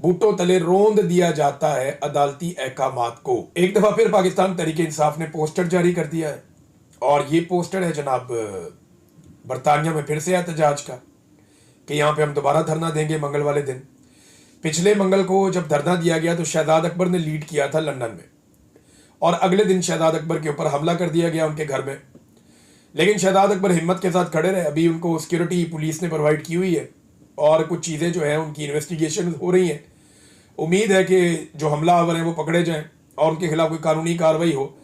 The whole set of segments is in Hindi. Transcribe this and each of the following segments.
बूटों तले रोंद दिया जाता है अदालती अहकामात को। एक दफा फिर पाकिस्तान तहरीक इंसाफ ने पोस्टर जारी कर दिया है और ये पोस्टर है जनाब बरतानिया में फिर से एहतजाज का कि यहाँ पे हम दोबारा धरना देंगे मंगल वाले दिन। पिछले मंगल को जब धरना दिया गया तो शहजाद अकबर ने लीड किया था लंदन में और अगले दिन शहजाद अकबर के ऊपर हमला कर दिया गया उनके घर में। लेकिन शहजाद अकबर हिम्मत के साथ खड़े रहे। अभी उनको सिक्योरिटी पुलिस ने प्रोवाइड की हुई है और कुछ चीज़ें जो है उनकी इन्वेस्टिगेशन हो रही हैं। उम्मीद है कि जो हमलावर हैं वो पकड़े जाएं और उनके खिलाफ कोई कानूनी कार्रवाई हो।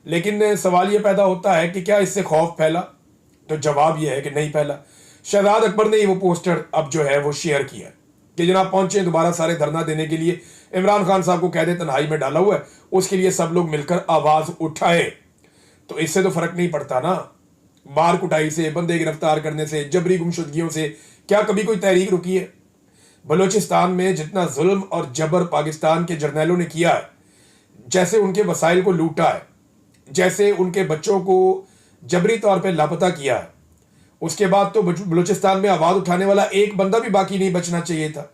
लेकिन सवाल ये पैदा होता है कि क्या इससे खौफ फैला? तो जवाब यह है कि नहीं फैला। शहजाद अकबर ने वो पोस्टर अब जो है वो शेयर किया कि जनाब पहुंचे दोबारा सारे धरना देने के लिए। इमरान खान साहब को कैद तन्हाई में डाला हुआ है, उसके लिए सब लोग मिलकर आवाज उठाए। तो इससे तो फर्क नहीं पड़ता ना, मार कुटाई से, बंदे गिरफ्तार करने से, जबरी गुमशुदगियों से क्या कभी कोई तहरीक रुकी है? बलूचिस्तान में जितना जुल्म और जबर पाकिस्तान के जर्नैलों ने किया है, जैसे उनके वसाइल को लूटा है, जैसे उनके बच्चों को जबरी तौर पे लापता किया है, उसके बाद तो बलूचिस्तान में आवाज उठाने वाला एक बंदा भी बाकी नहीं बचना चाहिए था।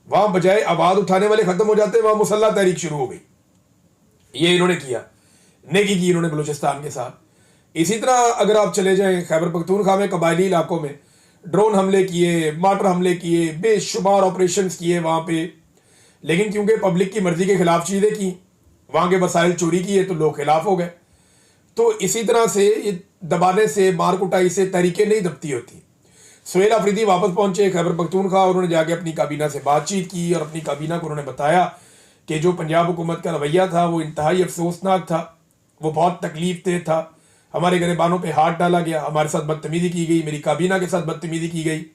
वहां बजाय आवाज उठाने वाले खत्म हो जाते, वहां मुसल्ला तहरीक शुरू हो गई। ये इन्होंने किया, नेकी की इन्होंने बलूचिस्तान के साथ। इसी तरह अगर आप चले जाएं खैबर पख्तूनख्वा में कबायली इलाकों में ड्रोन हमले किए, मार्टर हमले किए, बेशुमार ऑपरेशन किए वहां पे। लेकिन क्योंकि पब्लिक की मर्जी के खिलाफ चीजें की, वहां के वसाइल चोरी किए तो लोग खिलाफ हो गए। तो इसी तरह से ये दबाने से, मार कुटाई से तहरीकें नहीं दबती होती। सुहेल अफरीदी वापस पहुंचे खैबर पख्तूनख्वा, उन्होंने जाके अपनी काबीना से बातचीत की और अपनी काबीना को उन्होंने बताया कि जो पंजाब हुकूमत का रवैया था वो इंतहाई अफसोसनाक था, वो बहुत तकलीफ दे था। हमारे गिरबानों पे हाथ डाला गया, हमारे साथ बदतमीजी की गई, मेरी काबीना के साथ बदतमीजी की गई।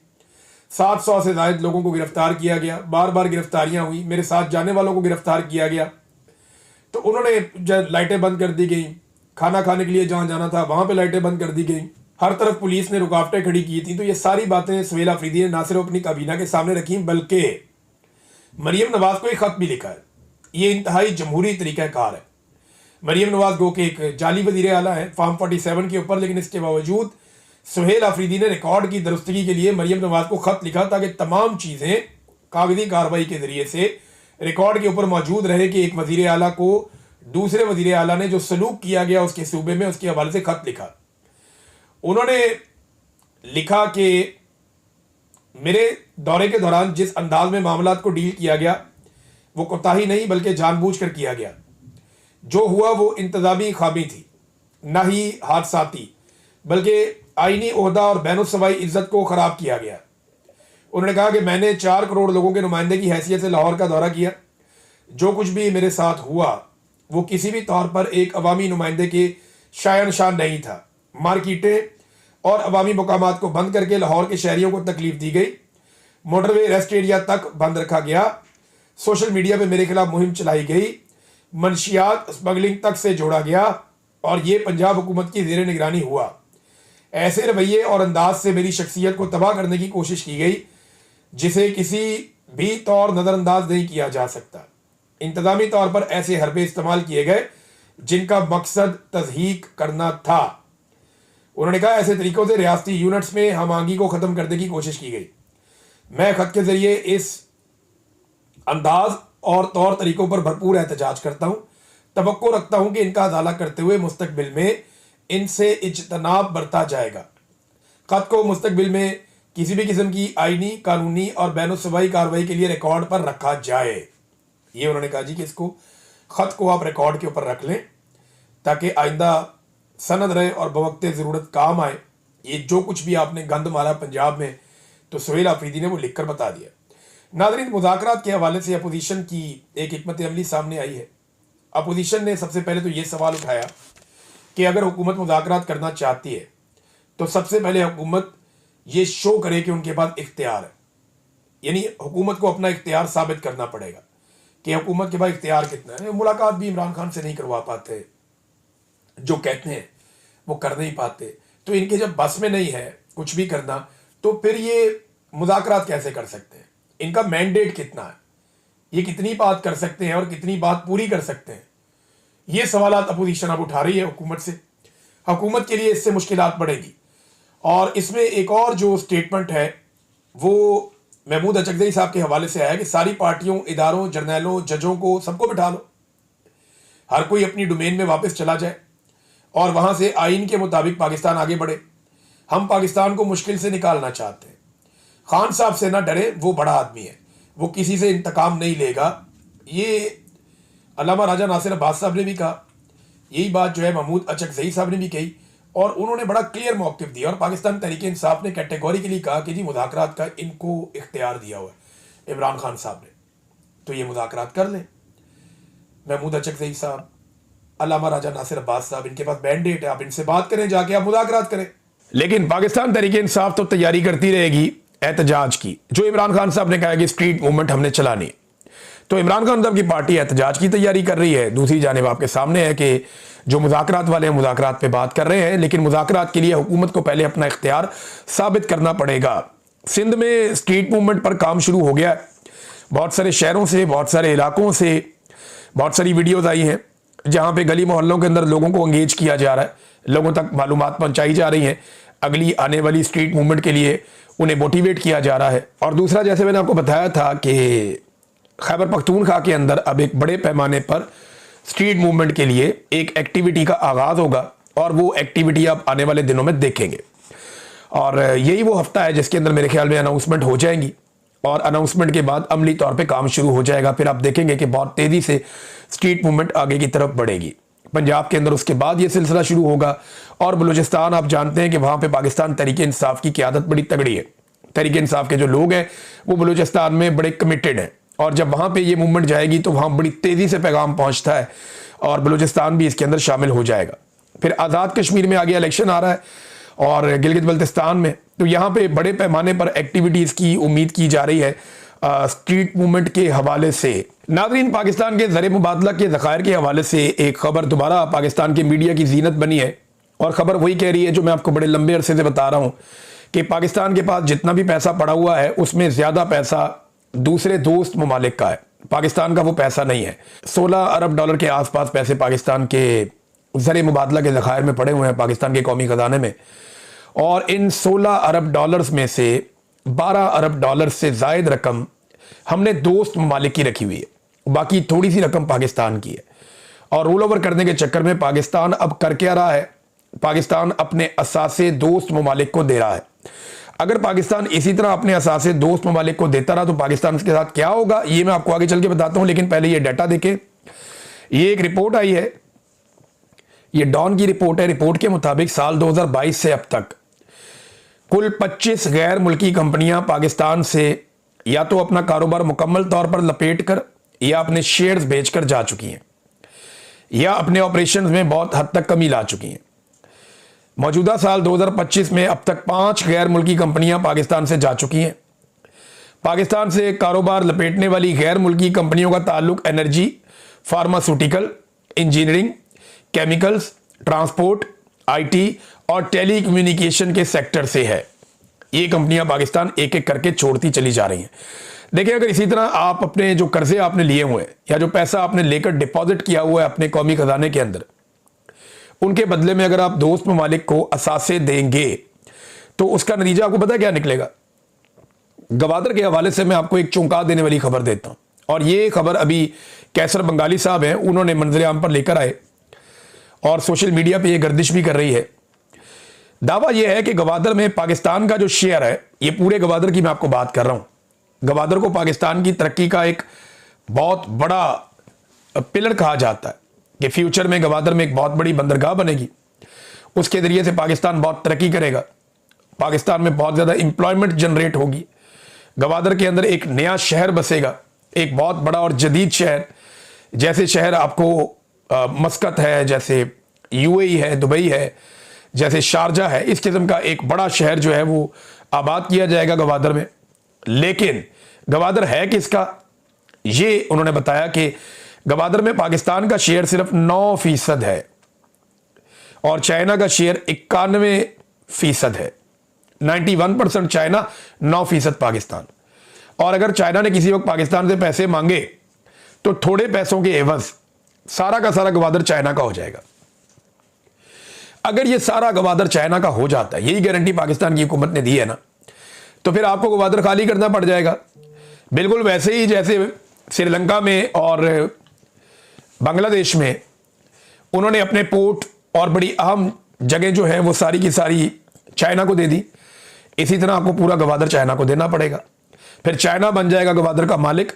700 से ज्यादा लोगों को गिरफ्तार किया गया, बार बार गिरफ्तारियां हुई, मेरे साथ जाने वालों को गिरफ्तार किया गया। तो उन्होंने लाइटें बंद कर दी गई, खाना खाने के लिए जहां जाना था वहां पे लाइटें बंद कर दी गई, हर तरफ पुलिस ने रुकावटें खड़ी की थी। तो ये सारी बातें सुहेल अफरीदी ने ना सिर्फ अपनी काबीना के सामने रखी बल्कि मरियम नवाज को एक खत भी लिखा है। ये इंतहाई जमहूरी तरीक़ाकार है। मरियम नवाज गो के एक जाली वज़ीर आला है फॉर्म 47 के ऊपर, लेकिन इसके बावजूद सुहेल अफरीदी ने रिकॉर्ड की दुरुस्तगी के लिए मरियम नवाज को खत लिखा ताकि तमाम चीज़ें कागजी कार्रवाई के जरिए से रिकॉर्ड के ऊपर मौजूद रहे कि एक वज़ीर आला को दूसरे वज़ीर आला ने जो सलूक किया गया उसके सूबे में, उसके हवाले से खत लिखा। उन्होंने लिखा कि मेरे दौरे के दौरान जिस अंदाज में मामलात को डील किया गया वो कोताही नहीं बल्कि जानबूझकर किया गया। जो हुआ वो इंतजामी खामी थी, ना ही हादसाती, बल्कि आईनी ओहदा और बैनुस्सवाई इज्जत को ख़राब किया गया। उन्होंने कहा कि मैंने 4 करोड़ लोगों के नुमाइंदे की हैसियत से लाहौर का दौरा किया। जो कुछ भी मेरे साथ हुआ वो किसी भी तौर पर एक अवामी नुमाइंदे के शायन शान नहीं था। मार्केटें और अवामी मकामात को बंद करके लाहौर के शहरियों को तकलीफ दी गई। मोटरवे रेस्ट एरिया तक बंद रखा गया। सोशल मीडिया पे मेरे खिलाफ मुहिम चलाई गई। मनशियात स्मगलिंग तक से जोड़ा गया और ये पंजाब हुकूमत की ज़ेर निगरानी हुआ। ऐसे रवैये और अंदाज से मेरी शख्सियत को तबाह करने की कोशिश की गई जिसे किसी भी तौर नज़रअंदाज नहीं किया जा सकता। इंतजामी तौर पर ऐसे हरबे इस्तेमाल किए गए जिनका मकसद तज़हीक करना था। उन्होंने कहा ऐसे तरीकों से रियासती यूनिट्स में हम आंगी को ख़त्म करने की कोशिश की गई। मैं ख़त के ज़रिए इस अंदाज और तौर तरीकों पर भरपूर एहतजाज करता हूँ। तवक्को रखता हूँ कि इनका अजाला करते हुए मुस्तकबिल में इनसे इज्तनाब बरता जाएगा। ख़त को मुस्तकबिल में किसी भी किस्म की आईनी, कानूनी और बैनुस्सवाई कार्रवाई के लिए रिकॉर्ड पर रखा जाए। ये उन्होंने कहा जी कि इसको ख़त को आप रिकॉर्ड के ऊपर रख लें ताकि आइंदा सनद रहे और बवक्ते ज़रूरत काम आए। ये जो कुछ भी आपने गंद मारा पंजाब में, तो सुहेल अफरीदी ने वो लिख कर बता दिया। नाज़रीन, मुज़ाकरात के हवाले से अपोजिशन की एक हिकमत अमली सामने आई है। अपोजिशन ने सबसे पहले तो ये सवाल उठाया कि अगर हुकूमत मुज़ाकरात करना चाहती है तो सबसे पहले हुकूमत ये शो करे कि उनके पास इख्तियार है। यानी हुकूमत को अपना इख्तियार साबित करना पड़ेगा कि हुकूमत के पास इख्तियार कितना है। मुलाकात भी इमरान खान से नहीं करवा पाते, जो कहते हैं वो कर नहीं पाते। तो इनके जब बस में नहीं है कुछ भी करना, तो फिर ये मुज़ाकरात कैसे कर सकते हैं? इनका मैंडेट कितना है? ये कितनी बात कर सकते हैं और कितनी बात पूरी कर सकते हैं? ये सवालात अपोजिशन अब उठा रही है हुकूमत से। हुकूमत के लिए इससे मुश्किलात बढ़ेगी। और इसमें एक और जो स्टेटमेंट है वो महमूद अचकज़ई साहब के हवाले से आया कि सारी पार्टियों, इदारों, जर्नैलों, जजों को, सबको बिठा लो, हर कोई अपनी डोमेन में वापस चला जाए और वहां से आइन के मुताबिक पाकिस्तान आगे बढ़े। हम पाकिस्तान को मुश्किल से निकालना चाहते हैं। खान साहब से ना डरे, वो बड़ा आदमी है, वो किसी से इंतकाम नहीं लेगा। ये अल्लामा राजा नासिर अब्बास साहब ने भी कहा, यही बात जो है महमूद अचकज़ई साहब ने भी कही और उन्होंने बड़ा क्लियर मौक़िफ़ दिया। और पाकिस्तान तहरीक इंसाफ ने कैटेगोरिकली कहा कि जी मुज़ाकरात का इनको इख्तियार दिया हुआ है इमरान खान साहब ने, तो ये मुज़ाकरात कर लें। महमूद अचकज़ई साहब, अल्लामा राजा नासिर अब्बास साहब, इनके पास मैंडेट है, आप इनसे बात करें, जाके आप मुज़ाकरात करें। लेकिन पाकिस्तान तहरीक इंसाफ तो तैयारी करती रहेगी एहतजाज की। जो इमरान खान साहब ने कहा कि स्ट्रीट मूवमेंट हमने चलानी, तो इमरान खान साहब की पार्टी एहतजाज की तैयारी कर रही है। दूसरी जानिब आपके सामने है कि जो मुज़ाकरात वाले हैं मुज़ाकरात पे बात कर रहे हैं, लेकिन मुज़ाकरात के लिए हुकूमत को पहले अपना इख्तियार साबित करना पड़ेगा। सिंध में स्ट्रीट मूवमेंट पर काम शुरू हो गया है। बहुत सारे शहरों से, बहुत सारे इलाकों से बहुत सारी वीडियोस आई हैं जहां पे गली मोहल्लों के अंदर लोगों को एंगेज किया जा रहा है, लोगों तक मालूमात पहुंचाई जा रही हैं, अगली आने वाली स्ट्रीट मूवमेंट के लिए उन्हें मोटिवेट किया जा रहा है। और दूसरा, जैसे मैंने आपको बताया था कि खैबर पख्तूनख्वा के अंदर अब एक बड़े पैमाने पर स्ट्रीट मूवमेंट के लिए एक एक्टिविटी का आगाज़ होगा और वो एक्टिविटी आप आने वाले दिनों में देखेंगे। और यही वो हफ्ता है जिसके अंदर मेरे ख्याल में अनाउंसमेंट हो जाएंगी और अनाउंसमेंट के बाद अमली तौर पे काम शुरू हो जाएगा। फिर आप देखेंगे कि बहुत तेज़ी से स्ट्रीट मूवमेंट आगे की तरफ बढ़ेगी। पंजाब के अंदर उसके बाद ये सिलसिला शुरू होगा और बलूचिस्तान, आप जानते हैं कि वहाँ पे पाकिस्तान तहरीक इंसाफ की क़यादत बड़ी तगड़ी है। तहरीक इंसाफ के जो लोग हैं वो बलूचिस्तान में बड़े कमिटेड हैं और जब वहाँ पे ये मूवमेंट जाएगी तो वहाँ बड़ी तेज़ी से पैगाम पहुँचता है और बलूचिस्तान भी इसके अंदर शामिल हो जाएगा। फिर आज़ाद कश्मीर में आगे इलेक्शन आ रहा है और गिलगित बल्तिस्तान में, तो यहाँ पे बड़े पैमाने पर एक्टिविटीज़ की उम्मीद की जा रही है स्ट्रीट मूवमेंट के हवाले से। नाज़रीन, पाकिस्तान के ज़र मुबादला के ज़खायर के हवाले से एक खबर दोबारा पाकिस्तान के मीडिया की जीनत बनी है और ख़बर वही कह रही है जो मैं आपको बड़े लंबे अरसे से बता रहा हूँ कि पाकिस्तान के पास जितना भी पैसा पड़ा हुआ है उसमें ज़्यादा पैसा दूसरे दोस्त ममालिक का है, पाकिस्तान का वो पैसा नहीं है। 16 अरब डॉलर के आसपास पैसे पाकिस्तान के ज़र मुबादला के ज़खायर में पड़े हुए हैं, पाकिस्तान के कौमी ख़जाने में, और इन 16 अरब डॉलर्स में से 12 अरब डॉलर से ज़ायद रकम हमने दोस्त ममालिक की रखी हुई है, बाकी थोड़ी सी रकम पाकिस्तान की है। और रोल ओवर करने के चक्कर में पाकिस्तान अब कर क्या रहा है, पाकिस्तान अपने असासे दोस्त ममालिक को दे रहा है। अगर पाकिस्तान इसी तरह अपने असासे दोस्त ममालिक को देता रहा तो पाकिस्तान के साथ क्या होगा ये मैं आपको आगे चल के बताता हूं, लेकिन पहले ये डाटा देखें। ये एक रिपोर्ट आई है, ये डॉन की रिपोर्ट है। रिपोर्ट के मुताबिक साल 2022 से अब तक कुल 25 गैर मुल्की कंपनियां पाकिस्तान से या तो अपना कारोबार मुकम्मल तौर पर लपेट कर या अपने शेयर्स बेचकर जा चुकी हैं या अपने ऑपरेशंस में बहुत हद तक कमी ला चुकी हैं। मौजूदा साल 2025 में अब तक 5 गैर मुल्की कंपनियां पाकिस्तान से जा चुकी हैं। पाकिस्तान से कारोबार लपेटने वाली गैर मुल्की कंपनियों का ताल्लुक energy, pharmaceutical, engineering, chemicals, transport, IT और टेलीकम्युनिकेशन के सेक्टर से है। ये कंपनियां पाकिस्तान एक एक करके छोड़ती चली जा रही हैं। देखिए, अगर इसी तरह आप अपने जो कर्जे आपने लिए हुए हैं या जो पैसा आपने लेकर डिपॉजिट किया हुआ है अपने कौमी खजाने के अंदर, उनके बदले में अगर आप दोस्त ममालिक को असासे देंगे तो उसका नतीजा आपको पता क्या निकलेगा। गवादर के हवाले से मैं आपको एक चौंका देने वाली खबर देता हूं और ये खबर अभी कैसर बंगाली साहब हैं, उन्होंने मंजर आम पर लेकर आए और सोशल मीडिया पे ये गर्दिश भी कर रही है। दावा यह है कि गवादर में पाकिस्तान का जो शेयर है, ये पूरे गवादर की मैं आपको बात कर रहा हूं, गवादर को पाकिस्तान की तरक्की का एक बहुत बड़ा पिलर कहा जाता है कि फ्यूचर में गवादर में एक बहुत बड़ी बंदरगाह बनेगी, उसके जरिए से पाकिस्तान बहुत तरक्की करेगा, पाकिस्तान में बहुत ज़्यादा एम्प्लॉयमेंट जनरेट होगी, गवादर के अंदर एक नया शहर बसेगा, एक बहुत बड़ा और जदीद शहर। जैसे शहर आपको मस्कत है, जैसे यूएई है, दुबई है, जैसे शारजा है, इस किस्म का एक बड़ा शहर जो है वो आबाद किया जाएगा गवादर में। लेकिन गवादर है किसका, ये उन्होंने बताया कि गवादर में पाकिस्तान का शेयर सिर्फ 9% है और चाइना का शेयर 91% है। 91% चाइना, 9% पाकिस्तान। और अगर चाइना ने किसी वक्त पाकिस्तान से पैसे मांगे तो थोड़े पैसों के एवज सारा का सारा गवादर चाइना का हो जाएगा। अगर ये सारा गवादर चाइना का हो जाता है, यही गारंटी पाकिस्तान की हुकूमत ने दी है ना, तो फिर आपको गवादर खाली करना पड़ जाएगा। बिल्कुल वैसे ही जैसे श्रीलंका में और बांग्लादेश में उन्होंने अपने पोर्ट और बड़ी अहम जगह जो है वो सारी की सारी चाइना को दे दी, इसी तरह आपको पूरा गवादर चाइना को देना पड़ेगा। फिर चाइना बन जाएगा गवादर का मालिक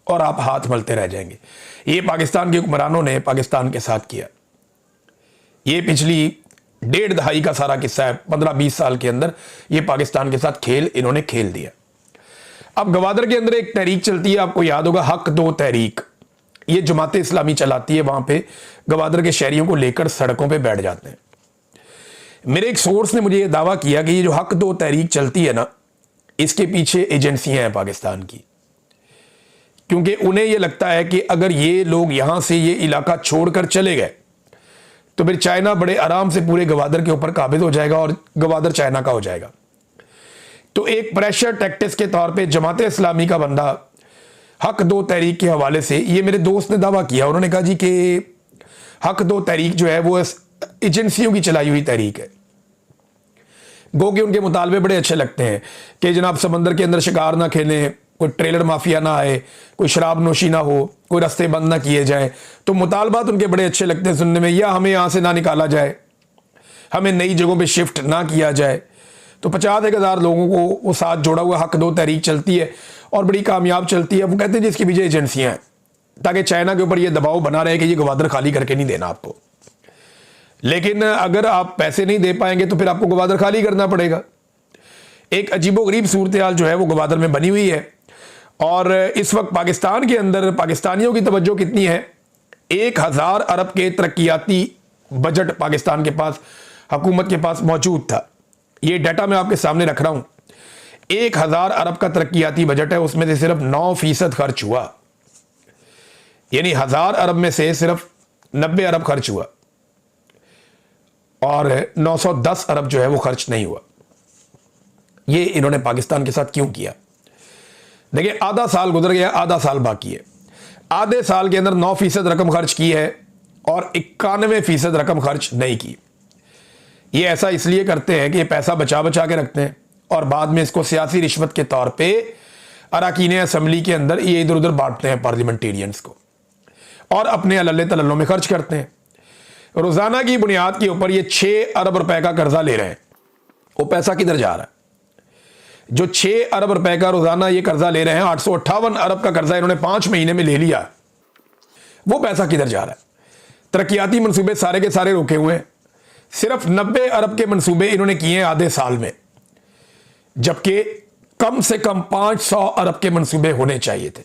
और आप हाथ मलते रह जाएंगे। ये पाकिस्तान के हुक्मरानों ने पाकिस्तान के साथ किया। ये पिछली 1.5 दहाई का सारा किस्सा है। 15-20 साल के अंदर ये पाकिस्तान के साथ खेल इन्होंने खेल दिया। अब गवादर के अंदर एक तहरीक चलती है, आपको याद होगा, हक दो तहरीक। ये जमात इस्लामी चलाती है। वहां पे गवादर के शहरियों को लेकर सड़कों पे बैठ जाते हैं। मेरे एक सोर्स ने मुझे यह दावा किया कि ये जो हक दो तहरीक चलती है ना, इसके पीछे एजेंसियां हैं पाकिस्तान की, क्योंकि उन्हें यह लगता है कि अगर ये लोग यहां से ये इलाका छोड़कर चले गए तो फिर चाइना बड़े आराम से पूरे गवादर के ऊपर काबिज हो जाएगा और गवादर चाइना का हो जाएगा। तो एक प्रेशर टैक्टिक्स के तौर पे जमात इस्लामी का बंदा हक दो तहरीक के हवाले से, ये मेरे दोस्त ने दावा किया, उन्होंने कहा जी कि हक दो तहरीक जो है वो एजेंसियों की चलाई हुई तहरीक है। गो कि उनके मुतालबे बड़े अच्छे लगते हैं कि जनाब समंदर के अंदर शिकार ना खेलें, कोई ट्रेलर माफिया ना आए, कोई शराब नोशी ना हो, कोई रास्ते बंद ना किए जाए। तो मुतालबात उनके बड़े अच्छे लगते हैं सुनने में, या हमें यहाँ से ना निकाला जाए, हमें नई जगहों पे शिफ्ट ना किया जाए। तो 50,000 लोगों को वो साथ जोड़ा हुआ हक दो तहरीक चलती है और बड़ी कामयाब चलती है। वो कहते हैं जिसकी पीछे एजेंसियां हैं, ताकि चाइना के ऊपर ये दबाव बना रहे कि ये गवादर खाली करके नहीं देना आपको। लेकिन अगर आप पैसे नहीं दे पाएंगे तो फिर आपको गवादर खाली करना पड़ेगा। एक अजीबोगरीब सूरत हाल जो है वो गवादर में बनी हुई है। और इस वक्त पाकिस्तान के अंदर पाकिस्तानियों की तवज्जो कितनी है, 1000 अरब के तरक्याती बजट पाकिस्तान के पास, हुकूमत के पास मौजूद था। ये डाटा मैं आपके सामने रख रहा हूं। 1000 अरब का तरक्याती बजट है, उसमें से सिर्फ 9% खर्च हुआ, यानी 1000 अरब में से सिर्फ 90 अरब खर्च हुआ और 910 अरब जो है वो खर्च नहीं हुआ। ये इन्होंने पाकिस्तान के साथ क्यों किया? देखिए, आधा साल गुजर गया, आधा साल बाकी है। आधे साल के अंदर 9% रकम खर्च की है और 91% रकम खर्च नहीं की। ये ऐसा इसलिए करते हैं कि ये पैसा बचा बचा के रखते हैं और बाद में इसको सियासी रिश्वत के तौर पे अराकीन असेंबली के अंदर ये इधर उधर बांटते हैं पार्लियामेंटेरियंस को और अपने अल्ले तल्लों में खर्च करते हैं। रोजाना की बुनियाद के ऊपर ये 6 अरब रुपए का कर्जा ले रहे हैं। वो पैसा किधर जा रहा है? जो 6 अरब रुपए का रोजाना ये कर्जा ले रहे हैं, 858 अरब का कर्जा इन्होंने 5 महीने में ले लिया, वो पैसा किधर जा रहा है? तरक्याती मंसूबे सारे के सारे रोके हुए हैं। सिर्फ 90 अरब के मंसूबे इन्होंने किए हैं आधे साल में, जबकि कम से कम 500 अरब के मंसूबे होने चाहिए थे।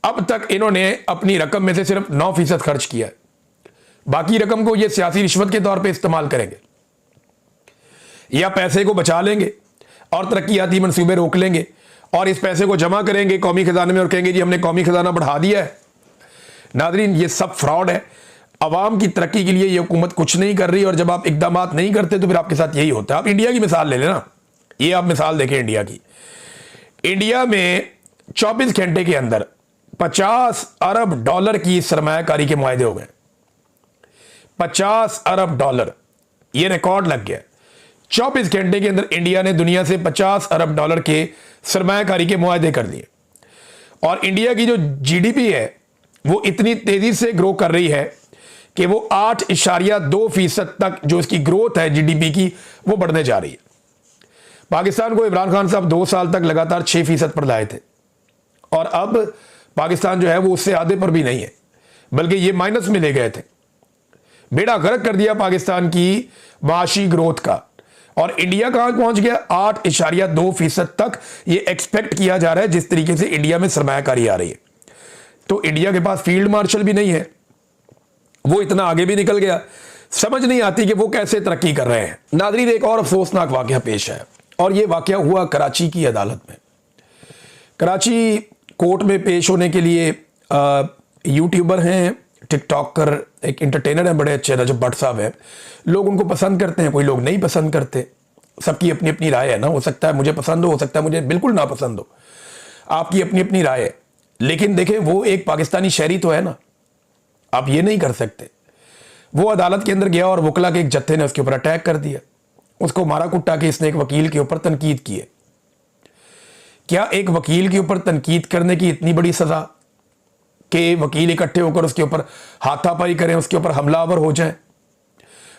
अब तक इन्होंने अपनी रकम में से सिर्फ 9% खर्च किया है। बाकी रकम को ये सियासी रिश्वत के तौर पे इस्तेमाल करेंगे, या पैसे को बचा लेंगे और तरक्याती मंसूबे रोक लेंगे और इस पैसे को जमा करेंगे कौमी खजाने में और कहेंगे जी हमने कौमी खजाना बढ़ा दिया है। नाज़रीन, ये सब फ्रॉड है। अवाम की तरक्की के लिए ये हुकूमत कुछ नहीं कर रही और जब आप इकदाम नहीं करते तो फिर आपके साथ यही होता है। आप इंडिया की मिसाल ले लेना, ये आप मिसाल देखें इंडिया की। इंडिया में 24 घंटे के अंदर 50 अरब डॉलर की सरमायाकारी के मुआहदे हो गए। 50 अरब डॉलर, ये रिकॉर्ड लग गया। 24 घंटे के अंदर इंडिया ने दुनिया से 50 अरब डॉलर के सरमायाकारी के मुआहदे कर दिए। और इंडिया की जो जीडीपी है वो इतनी तेजी से ग्रो कर रही है कि वो 8.2% तक जो इसकी ग्रोथ है जीडीपी की वो बढ़ने जा रही है। पाकिस्तान को इमरान खान साहब 2 साल तक लगातार 6% पर लाए थे और अब पाकिस्तान जो है वो उससे आधे पर भी नहीं है, बल्कि ये माइनस में ले गए थे। बेड़ा गर्क कर दिया पाकिस्तान की माशी ग्रोथ का। और इंडिया कहां पहुंच गया? 8.2% तक ये एक्सपेक्ट किया जा रहा है जिस तरीके से इंडिया में सरमायाकारी आ रही है। तो इंडिया के पास फील्ड मार्शल भी नहीं है, वो इतना आगे भी निकल गया। समझ नहीं आती कि वो कैसे तरक्की कर रहे हैं। नाज़रीन, एक और अफसोसनाक वाकया पेश है और ये वाकया हुआ कराची की अदालत में। कराची कोर्ट में पेश होने के लिए यूट्यूबर हैं, टिकटॉकर, एक एंटरटेनर है बड़े अच्छे, रजब भट्ट साहब हैं। लोग उनको पसंद करते हैं, कोई लोग नहीं पसंद करते। सबकी अपनी अपनी राय है ना, हो सकता है मुझे पसंद हो सकता है मुझे बिल्कुल ना पसंद हो, आपकी अपनी अपनी राय है। लेकिन देखें, वो एक पाकिस्तानी शहरी तो है ना, आप ये नहीं कर सकते। वो अदालत के अंदर गया और वकला के एक जत्थे ने उसके ऊपर अटैक कर दिया, उसको मारा कुट्टा के इसने एक वकील के ऊपर तनकीद की है। क्या एक वकील के ऊपर तनकीद करने की इतनी बड़ी सजा कि वकील इकट्ठे होकर उसके ऊपर हाथापाई करें, उसके ऊपर हमलावर हो जाए?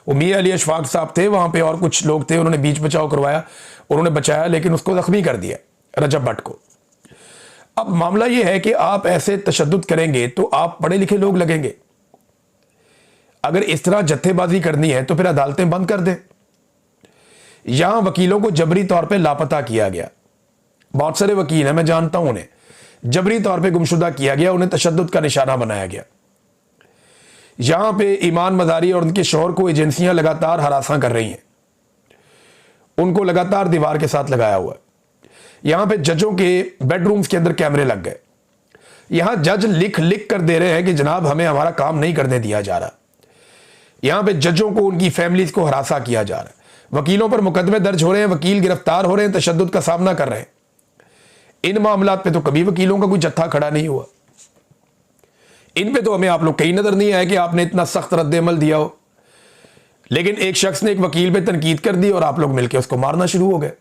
वो मियां अली अशफाक साहब थे वहां पे और कुछ लोग थे, उन्होंने बीच बचाव करवाया, उन्होंने बचाया, लेकिन उसको जख्मी कर दिया रजब भट्ट को। अब मामला यह है कि आप ऐसे तशद्दुद करेंगे तो आप पढ़े लिखे लोग लगेंगे। अगर इस तरह जत्थेबाजी करनी है तो फिर अदालतें बंद कर दें। यहां वकीलों को जबरी तौर पे लापता किया गया, बहुत सारे वकील हैं, मैं जानता हूं, उन्हें जबरी तौर पे गुमशुदा किया गया, उन्हें तशद्दुद का निशाना बनाया गया। यहां पे ईमान मजारी और उनके शोहर को एजेंसियां लगातार हरासा कर रही हैं, उनको लगातार दीवार के साथ लगाया हुआ है। यहां पे जजों के बेडरूम्स के अंदर कैमरे लग गए। यहां जज लिख लिख कर दे रहे हैं कि जनाब हमें हमारा काम नहीं करने दिया जा रहा। यहां पे जजों को, उनकी फैमिलीज को हरासा किया जा रहा है। वकीलों पर मुकदमे दर्ज हो रहे हैं, वकील गिरफ्तार हो रहे हैं, तशद्दुद का सामना कर रहे हैं। इन मामलात पे तो कभी वकीलों का कोई जत्था खड़ा नहीं हुआ। इन पे तो हमें आप लोग कहीं नजर नहीं आया कि आपने इतना सख्त रद्द-ए-अमल दिया हो। लेकिन एक शख्स ने एक वकील पे तनकीद कर दी और आप लोग मिलकर उसको मारना शुरू हो गए।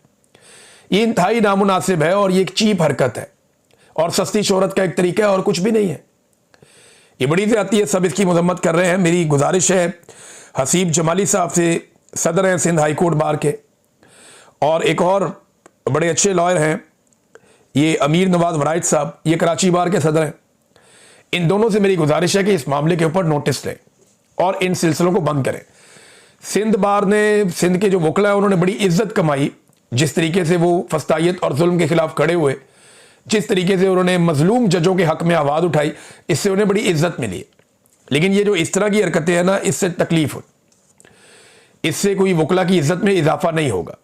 ये इंतहाई नामुनासिब है और ये एक चीप हरकत है और सस्ती शोहरत का एक तरीका है और कुछ भी नहीं है। ये बड़ी ज्यादती है, सब इसकी मजम्मत कर रहे हैं। मेरी गुजारिश है हसीब जमाली साहब से, सदर हैं सिंध हाई कोर्ट बार के, और एक और बड़े अच्छे लॉयर हैं ये अमीर नवाज वराइट साहब, ये कराची बार के सदर हैं। इन दोनों से मेरी गुजारिश है कि इस मामले के ऊपर नोटिस लें और इन सिलसिलों को बंद करें। सिंध बार ने, सिंध के जो वकला है, उन्होंने बड़ी इज्जत कमाई जिस तरीके से वो फस्तायत और जुल्म के खिलाफ खड़े हुए, जिस तरीके से उन्होंने मजलूम जजों के हक में आवाज उठाई, इससे उन्हें बड़ी इज्जत मिली। लेकिन ये जो इस तरह की हरकतें हैं ना, इससे तकलीफ हो, इससे कोई वकला की इज्जत में इजाफा नहीं होगा।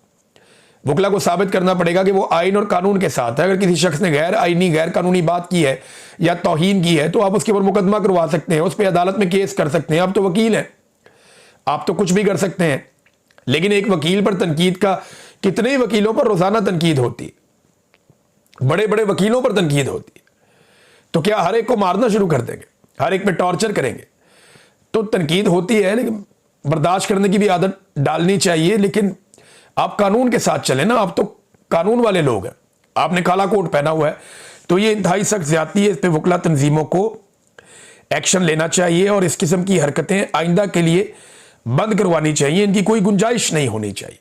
वकला को साबित करना पड़ेगा कि वो आइन और कानून के साथ है। अगर किसी शख्स ने गैर आइनी, गैर कानूनी बात की है या तौहीन की है तो आप उसके ऊपर मुकदमा करवा सकते हैं, उस पर अदालत में केस कर सकते हैं। आप तो वकील हैं, आप तो कुछ भी कर सकते हैं। लेकिन एक वकील पर तनकीद का, कितने वकीलों पर रोजाना तनकीद होती है, बड़े बड़े वकीलों पर तनकीद होती है। तो क्या हर एक को मारना शुरू कर देंगे, हर एक पे टॉर्चर करेंगे? तो तनकीद होती है, लेकिन बर्दाश्त करने की भी आदत डालनी चाहिए। लेकिन आप कानून के साथ चले ना, आप तो कानून वाले लोग हैं, आपने काला कोट पहना हुआ है। तो ये इंतहाई सख्त ज्यादती है, इस पे वकला तंजीमों को एक्शन लेना चाहिए और इस किस्म की हरकतें आइंदा के लिए बंद करवानी चाहिए, इनकी कोई गुंजाइश नहीं होनी चाहिए।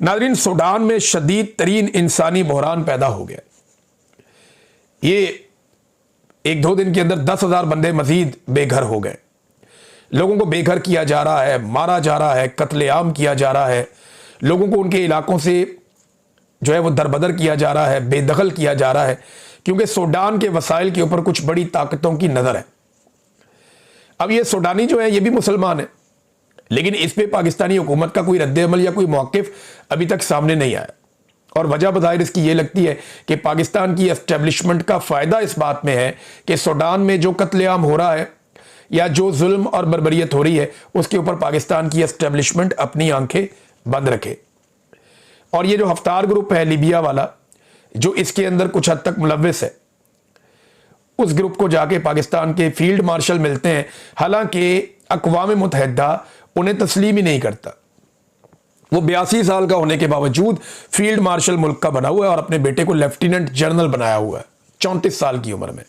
नाज़रीन, सूडान में शदीद तरीन इंसानी बहरान पैदा हो गया। ये एक दो दिन के अंदर 10,000 बंदे मजीद बेघर हो गए। लोगों को बेघर किया जा रहा है, मारा जा रहा है, कत्लेआम किया जा रहा है, लोगों को उनके इलाकों से जो है वो दरबदर किया जा रहा है, बेदखल किया जा रहा है, क्योंकि सूडान के वसाइल के ऊपर कुछ बड़ी ताकतों की नजर है। अब ये सूडानी जो है ये भी मुसलमान है, लेकिन इस पे पाकिस्तानी हुकूमत का कोई रद्द-ए-अमल या कोई मौक़िफ़ अभी तक सामने नहीं आया। और वजह बज़ाहिर इसकी ये लगती है कि पाकिस्तान की एस्टेब्लिशमेंट का फ़ायदा इस बात में है कि सूडान में जो कत्लेआम हो रहा है या जो जुल्म और बर्बरियत हो रही है, उसके ऊपर पाकिस्तान की एस्टेब्लिशमेंट अपनी आंखें बंद रखे। और ये जो हफ्तार ग्रुप है लीबिया वाला, जो इसके अंदर कुछ हद तक मुलव्विस है, उस ग्रुप को जाके पाकिस्तान के फील्ड मार्शल मिलते हैं, हालांकि अक़वाम मुत्तहिदा उन्हें तस्लीम ही नहीं करता। वो 82 साल का होने के बावजूद फील्ड मार्शल मुल्क का बना हुआ है और अपने बेटे को लेफ्टिनेंट जनरल बनाया हुआ है 34 साल की उम्र में।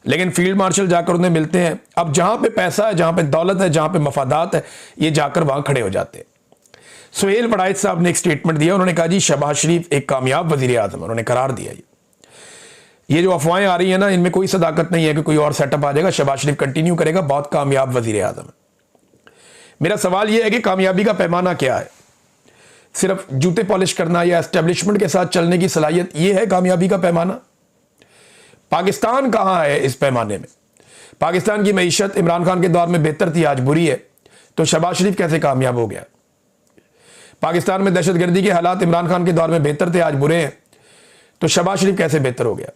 लेकिन फील्ड मार्शल जाकर उन्हें मिलते हैं। अब जहां पे पैसा है, जहां पे दौलत है, जहां पे मफादात है, ये जाकर वहां खड़े हो जाते हैं। सुहेल बड़ाइच साहब ने एक स्टेटमेंट दिया, उन्होंने कहा जी शहबाज शरीफ एक कामयाब वजीर आजम, उन्होंने करार दिया। ये जो अफवाहें आ रही है ना, इनमें कोई सदाकत नहीं है कि कोई और सेटअप आ जाएगा, शहबाज शरीफ कंटिन्यू करेगा, बहुत कामयाब वजीर आजम है। मेरा सवाल यह है कि कामयाबी का पैमाना क्या है? सिर्फ जूते पॉलिश करना या एस्टेब्लिशमेंट के साथ चलने की सलाहियत, यह है कामयाबी का पैमाना? पाकिस्तान कहां है इस पैमाने में? पाकिस्तान की मईशत इमरान खान के दौर में बेहतर थी, आज बुरी है, तो शहबाज शरीफ कैसे कामयाब हो गया? पाकिस्तान में दहशतगर्दी के हालात इमरान खान के दौर में बेहतर थे, आज बुरे हैं, तो शहबाज शरीफ कैसे बेहतर हो गया?